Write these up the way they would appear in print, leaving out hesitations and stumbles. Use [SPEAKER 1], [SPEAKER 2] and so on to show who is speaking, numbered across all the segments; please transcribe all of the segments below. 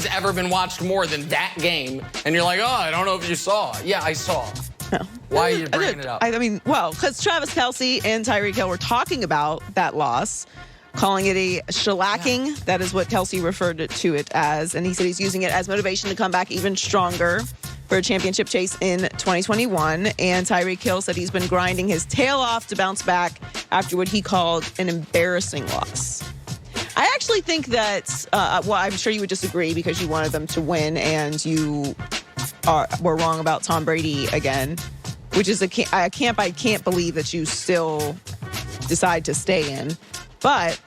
[SPEAKER 1] ever been watched more than that game, and you're like, oh, I don't know if you saw. Yeah, I saw.
[SPEAKER 2] No.
[SPEAKER 1] Why are you bringing it up?
[SPEAKER 2] I mean, well, because Travis Kelce and Tyreek Hill were talking about that loss, calling it a shellacking. Yeah. That is what Kelce referred to it as. And he said he's using it as motivation to come back even stronger for a championship chase in 2021. And Tyreek Hill said he's been grinding his tail off to bounce back after what he called an embarrassing loss. I actually think that, well, I'm sure you would disagree because you wanted them to win and you were wrong about Tom Brady again, which is I can't believe that you still decide to stay in. But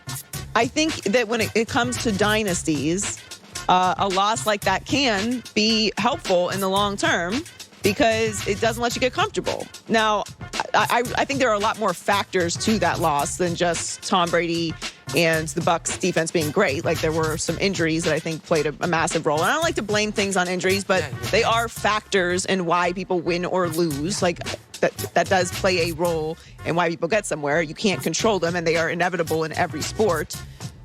[SPEAKER 2] I think that when it comes to dynasties, a loss like that can be helpful in the long term because it doesn't let you get comfortable. Now, I think there are a lot more factors to that loss than just Tom Brady and the Bucs defense being great. Like, there were some injuries that I think played a massive role. And I don't like to blame things on injuries, but they are factors in why people win or lose. Like, that does play a role in why people get somewhere. You can't control them, and they are inevitable in every sport.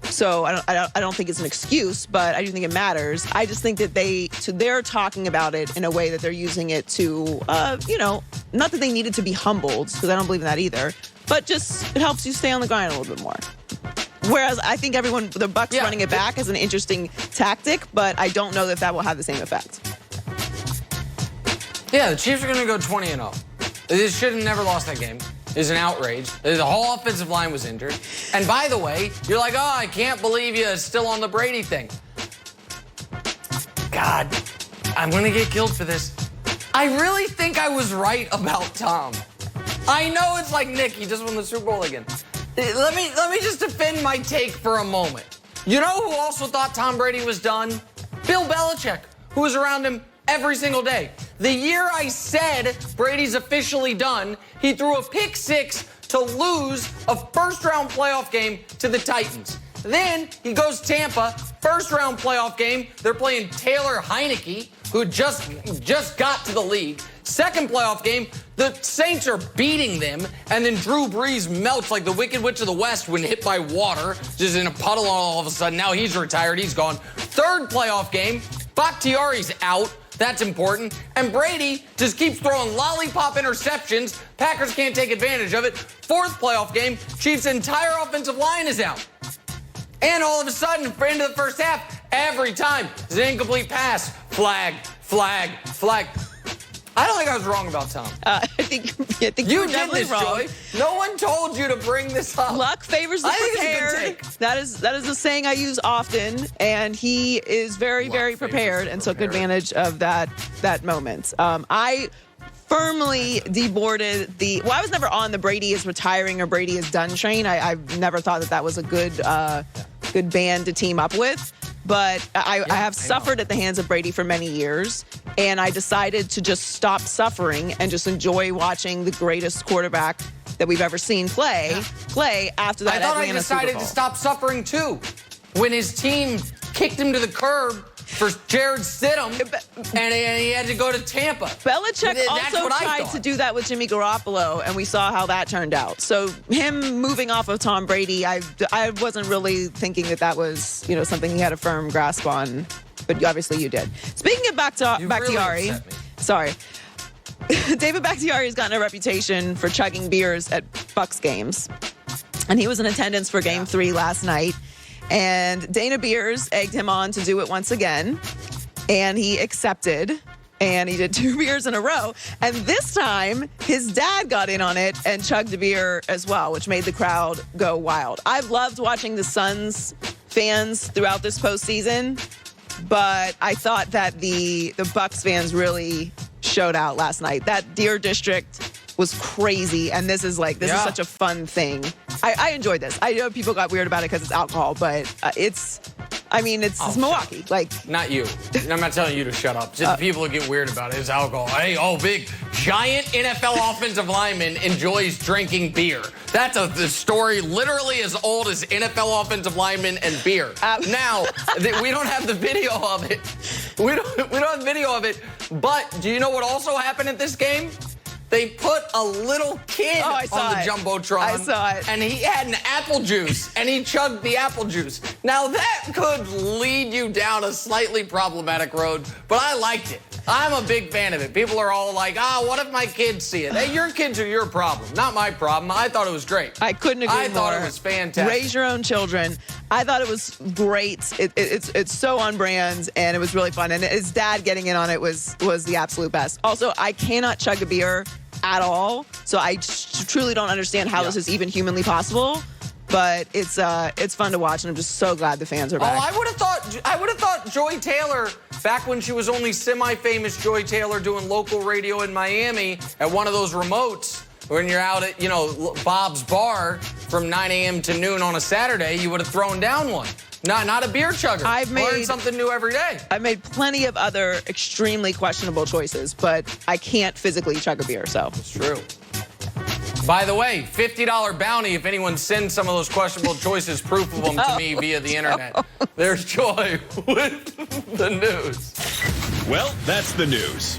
[SPEAKER 2] So I don't think it's an excuse, but I do think it matters. I just think that they're talking about it in a way that they're using it to, not that they needed to be humbled, because I don't believe in that either, but just it helps you stay on the grind a little bit more. Whereas I think the Bucs running it back is an interesting tactic, but I don't know if that will have the same effect.
[SPEAKER 1] Yeah, the Chiefs are going to go 20-0. They should have never lost that game. It's an outrage. The whole offensive line was injured. And by the way, you're like, oh, I can't believe you're still on the Brady thing. God, I'm going to get killed for this. I really think I was right about Tom. I know it's like Nick, he just won the Super Bowl again. Let me just defend my take for a moment. You know who also thought Tom Brady was done? Bill Belichick, who was around him every single day. The year I said Brady's officially done, he threw a pick six to lose a first-round playoff game to the Titans. Then he goes Tampa, first-round playoff game. They're playing Taylor Heineke, who just got to the league. Second playoff game, the Saints are beating them, and then Drew Brees melts like the Wicked Witch of the West when hit by water, just in a puddle all of a sudden. Now he's retired, he's gone. Third playoff game, Bakhtiari's out. That's important. And Brady just keeps throwing lollipop interceptions. Packers can't take advantage of it. Fourth playoff game, Chiefs' entire offensive line is out. And all of a sudden, for the end of the first half, every time it's an incomplete pass. Flag, flag, flag. I don't think I was wrong about Tom.
[SPEAKER 2] I think you did this, wrong.
[SPEAKER 1] Joy. No one told you to bring this up.
[SPEAKER 2] Luck favors the prepared. That is a saying I use often, and he is very, very prepared and took advantage of that moment. I firmly deboarded I was never on the Brady is retiring or Brady is done train. I've never thought that was a good band to team up with. But I have suffered at the hands of Brady for many years, and I decided to just stop suffering and just enjoy watching the greatest quarterback that we've ever seen play after that Atlanta Super Bowl. I thought I decided
[SPEAKER 1] to stop suffering, too, when his team kicked him to the curb for Jared Stidham, and he had to go to Tampa.
[SPEAKER 2] Belichick also tried to do that with Jimmy Garoppolo, and we saw how that turned out. So him moving off of Tom Brady, I wasn't really thinking that was something he had a firm grasp on, but obviously you did. Speaking of Bakhtiari,
[SPEAKER 1] really
[SPEAKER 2] sorry. David Bakhtiari has gotten a reputation for chugging beers at Bucs games, and he was in attendance for Game 3 last night. And Dana Beers egged him on to do it once again, and he accepted, and he did 2 beers in a row. And this time, his dad got in on it and chugged a beer as well, which made the crowd go wild. I've loved watching the Suns fans throughout this postseason, but I thought that the Bucs fans really showed out last night. That Deer District was crazy, and this is such a fun thing. I enjoyed this. I know people got weird about it because it's alcohol, but it's Milwaukee.
[SPEAKER 1] Not you. I'm not telling you to shut up. Just the people who get weird about it. It's alcohol. Hey, big giant NFL offensive lineman enjoys drinking beer. That's a story literally as old as NFL offensive linemen and beer. Now, we don't have the video of it. We don't have video of it. But do you know what also happened at this game? they put a little kid on the Jumbotron.
[SPEAKER 2] I saw it.
[SPEAKER 1] And he had an apple juice, and he chugged the apple juice. Now, that could lead you down a slightly problematic road, but I liked it. I'm a big fan of it. People are all like, what if my kids see it? Hey, your kids are your problem, not my problem. I thought it was great.
[SPEAKER 2] I couldn't agree more.
[SPEAKER 1] I thought it was fantastic.
[SPEAKER 2] Raise your own children. I thought it was great. It's so on brand, and it was really fun. And his dad getting in on it was the absolute best. Also, I cannot chug a beer at all, so I truly don't understand how this is even humanly possible. But it's fun to watch, and I'm just so glad the fans are back.
[SPEAKER 1] I would have thought Joy Taylor, back when she was only semi-famous Joy Taylor doing local radio in Miami at one of those remotes, when you're out at, Bob's Bar from 9 a.m. to noon on a Saturday, you would have thrown down one. Not a beer chugger. Learn something new every day.
[SPEAKER 2] I've made plenty of other extremely questionable choices, but I can't physically chug a beer, so.
[SPEAKER 1] It's true. By the way, $50 bounty if anyone sends some of those questionable choices, proof of them to me via the internet. There's Joy with the news.
[SPEAKER 3] Well, that's the news.